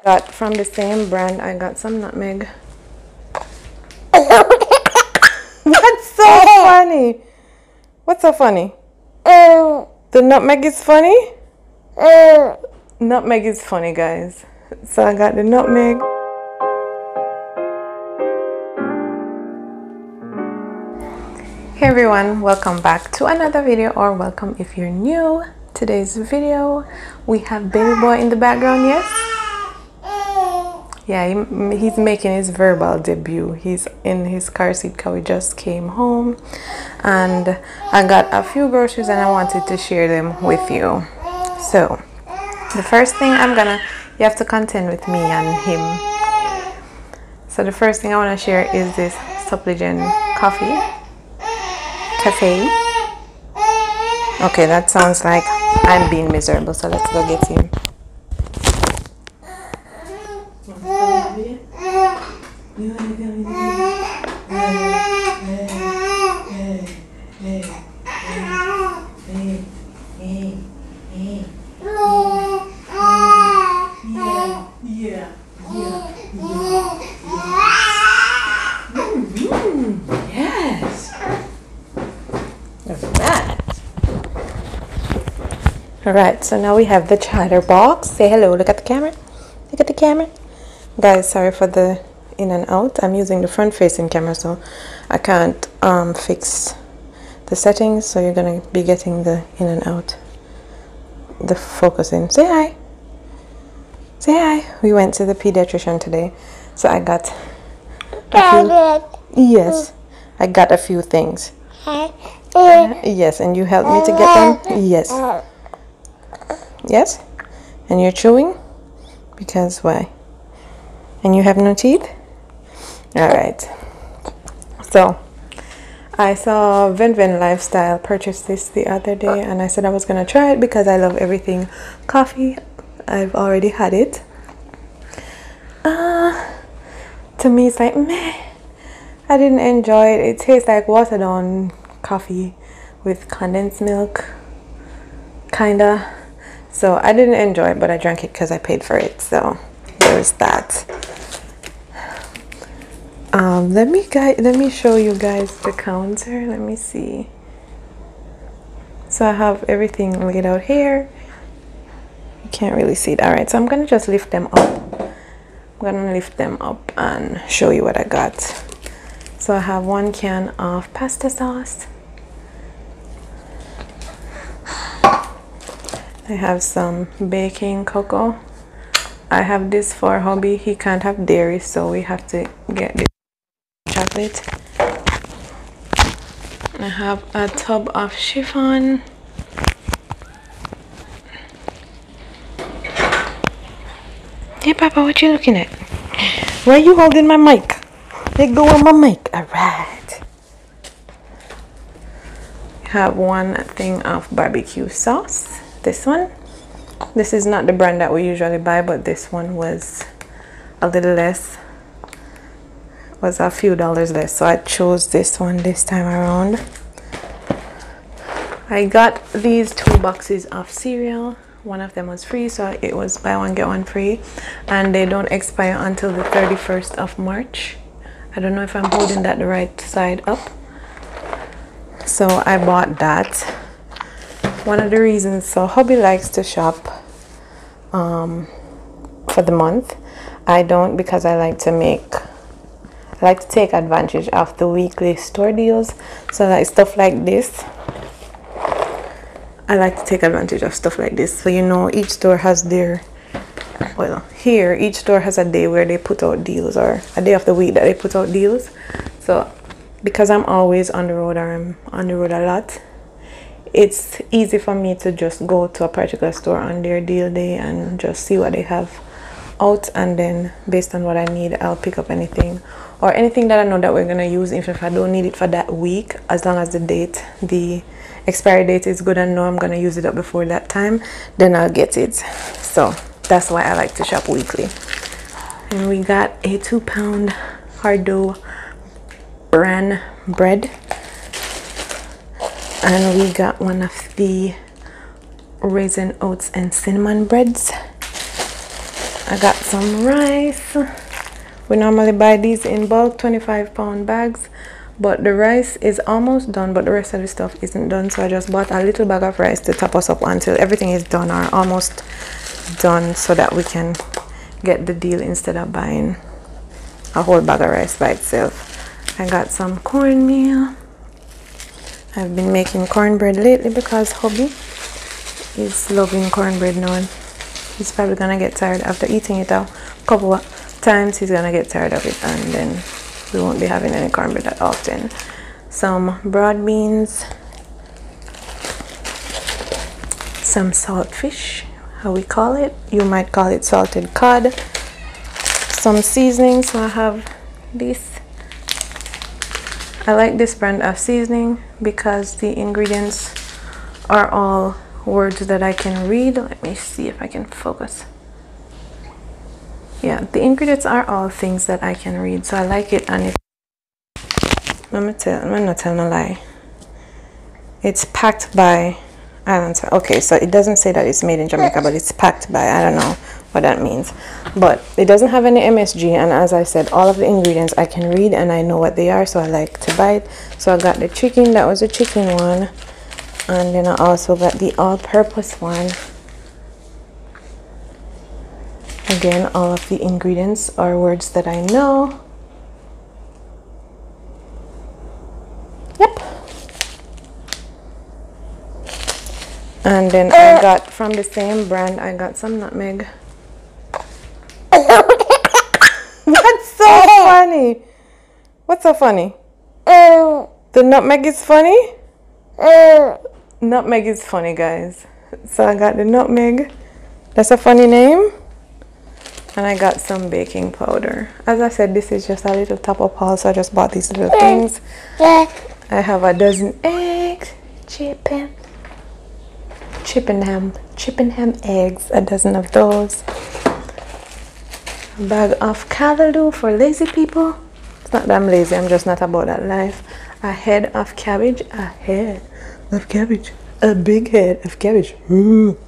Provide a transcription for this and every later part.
Got from the same brand, I got some nutmeg. That's so funny. What's so funny? The nutmeg is funny? Nutmeg is funny, guys. So I got the nutmeg. Hey everyone, welcome back to another video, or welcome if you're new. Today's video, we have baby boy in the background. Yes, yeah, he's making his verbal debut. He's in his car seat because we just came home, and I got a few groceries and I wanted to share them with you. So the first thing you have to contend with me and him. So the first thing I want to share is this supplement coffee cafe. Okay, that sounds like I'm being miserable, so let's go get him. Alright, so now we have the chatterbox. Say hello, look at the camera. Look at the camera. Guys, sorry for the in and out. I'm using the front facing camera, so I can't fix the settings, so you're gonna be getting the in and out, the focusing. Say hi. Say hi. We went to the pediatrician today, so I got yes, I got a few things. Yes, and you helped me to get them. Yes. Yes? And you're chewing? Because why? And you have no teeth? Alright. So, I saw BevonySingh purchase this the other day, and I said I was going to try it because I love everything coffee. I've already had it. To me, it's like, meh. I didn't enjoy it. It tastes like watered down coffee with condensed milk. Kinda. So I didn't enjoy it, but I drank it because I paid for it. So there's that. Let me show you guys the counter. Let me see. So I have everything laid out here. You can't really see it. All right, so I'm gonna just lift them up. I'm gonna lift them up and show you what I got. So I have 1 can of pasta sauce. I have some baking cocoa. I have this for hubby. He can't have dairy, so we have to get this chocolate. I have a tub of chiffon. Hey Papa, what you looking at? Why are you holding my mic? Let go of my mic. Alright. I have 1 thing of barbecue sauce. This one. This is not the brand that we usually buy, but this one was a little less. Was a few dollars less, so I chose this one this time around. I got these 2 boxes of cereal. One of them was free, so it was buy one get one free, and they don't expire until the 31st of March. I don't know if I'm holding that the right side up, so I bought that. One of the reasons, so hubby likes to shop for the month. I don't, because I like to take advantage of the weekly store deals. So like stuff like this, I like to take advantage of stuff like this. So you know, each store has their, well, here each store has a day where they put out deals, or a day of the week that they put out deals. So because I'm always on the road, or I'm on the road a lot, it's easy for me to just go to a particular store on their deal day and just see what they have out, and then based on what I need, I'll pick up anything, or anything that I know that we're gonna use, even if I don't need it for that week, as long as the expiry date is good and know I'm gonna use it up before that time, then I'll get it. So that's why I like to shop weekly. And we got a 2-pound hard dough bran bread. And we got one of the raisin oats and cinnamon breads. I got some rice. We normally buy these in bulk 25-pound bags, but the rice is almost done, but the rest of the stuff isn't done, so I just bought a little bag of rice to top us up until everything is done or almost done, so that we can get the deal instead of buying a whole bag of rice by itself. I got some cornmeal. I've been making cornbread lately because hubby is loving cornbread now. He's probably gonna get tired after eating it a couple of times. He's gonna get tired of it, and then we won't be having any cornbread that often. Some broad beans, some salt fish, how we call it. You might call it salted cod. Some seasoning. So I have this. I like this brand of seasoning because the ingredients are all words that I can read. Let me see if I can focus. Yeah, the ingredients are all things that I can read, so I like it. And it, I'm not telling a lie. It's packed by Islands. Okay, so it doesn't say that it's made in Jamaica, but it's packed by, I don't know what that means, but it doesn't have any MSG, and as I said, all of the ingredients I can read and I know what they are, so I like to buy it. So I got the chicken, that was a chicken one, and then I also got the all-purpose one. Again, all of the ingredients are words that I know. Yep. And then I got from the same brand, I got some nutmeg. What's so funny? What's so funny? The nutmeg is funny? Nutmeg is funny, guys. So I got the nutmeg. That's a funny name. And I got some baking powder. As I said, this is just a little top up haul, so I just bought these little things. I have a dozen eggs. Chippenham eggs, a dozen of those. A bag of callaloo for lazy people. It's not that I'm lazy, I'm just not about that life. A head of cabbage. A head of cabbage. A big head of cabbage. And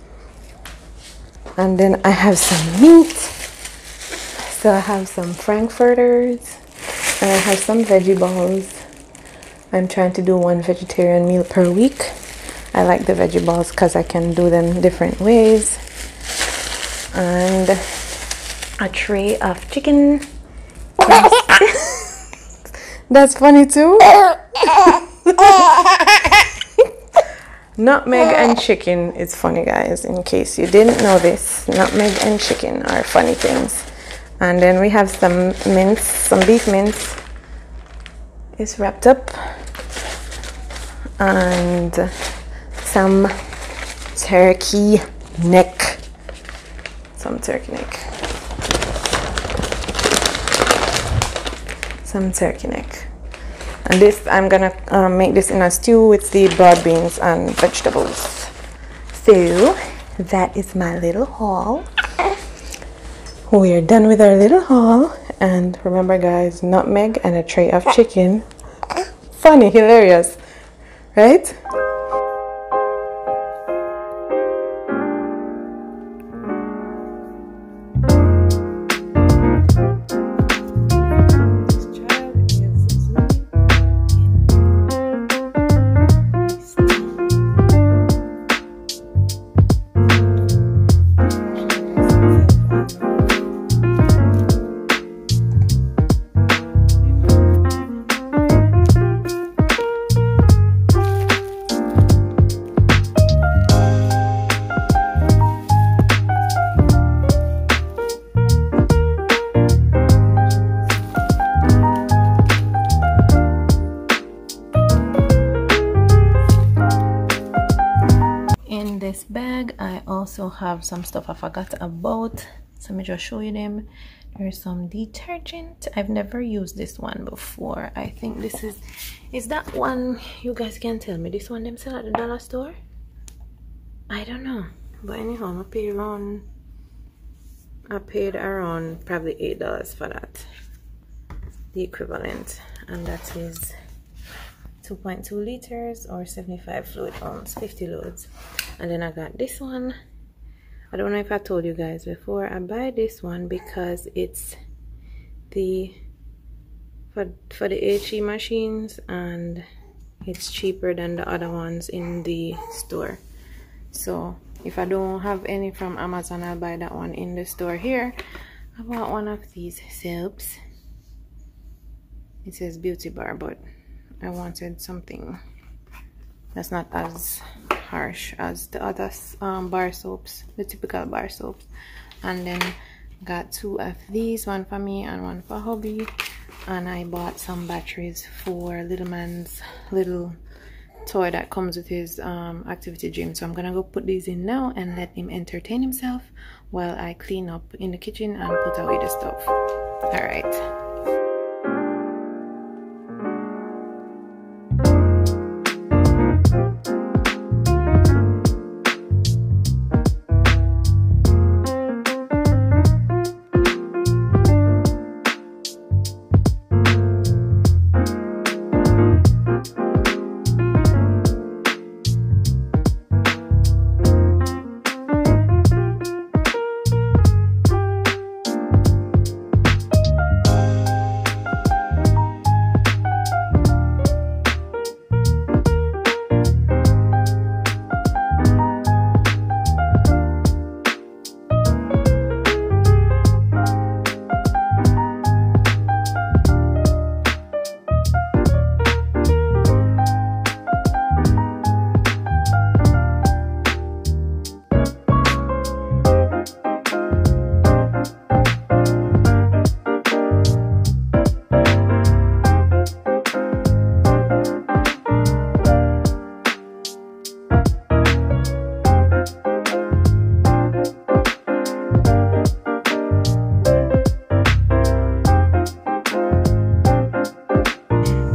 then I have some meat. So I have some frankfurters. And I have some veggie balls. I'm trying to do one vegetarian meal per week. I like the veggie balls because I can do them different ways. And a tray of chicken. That's funny too. Nutmeg and chicken is funny, guys, in case you didn't know this. Nutmeg and chicken are funny things. And then we have some mince, some beef mince. It's wrapped up. And some turkey neck. Some turkey neck. Some turkey neck. And this, I'm gonna make this in a stew with the broad beans and vegetables. So that is my little haul. We are done with our little haul. And remember, guys, nutmeg and a tray of chicken. Funny, hilarious, right? This bag I also have some stuff I forgot about, so let me just show you them. There's some detergent. I've never used this one before. I think this is that one. You guys can tell me, this one them sell at the dollar store? I don't know, but anyhow, I paid around probably $8 for that, the equivalent, and that is 2.2 liters or 75 fluid ounce, 50 loads. And then I got this one, I don't know if I told you guys before, I buy this one because it's the for the HE machines, and it's cheaper than the other ones in the store. So if I don't have any from Amazon, I'll buy that one in the store. Here I bought one of these soaps. It says beauty bar, but I wanted something that's not as harsh as the other bar soaps, the typical bar soaps. And then got 2 of these, one for me and one for hubby. And I bought some batteries for little man's little toy that comes with his activity gym. So I'm gonna go put these in now and let him entertain himself while I clean up in the kitchen and put away the stuff. All right.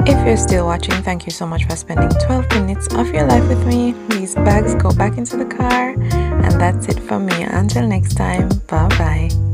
If you're still watching, thank you so much for spending 12 minutes of your life with me. These bags go back into the car, and that's it from me. Until next time, bye bye.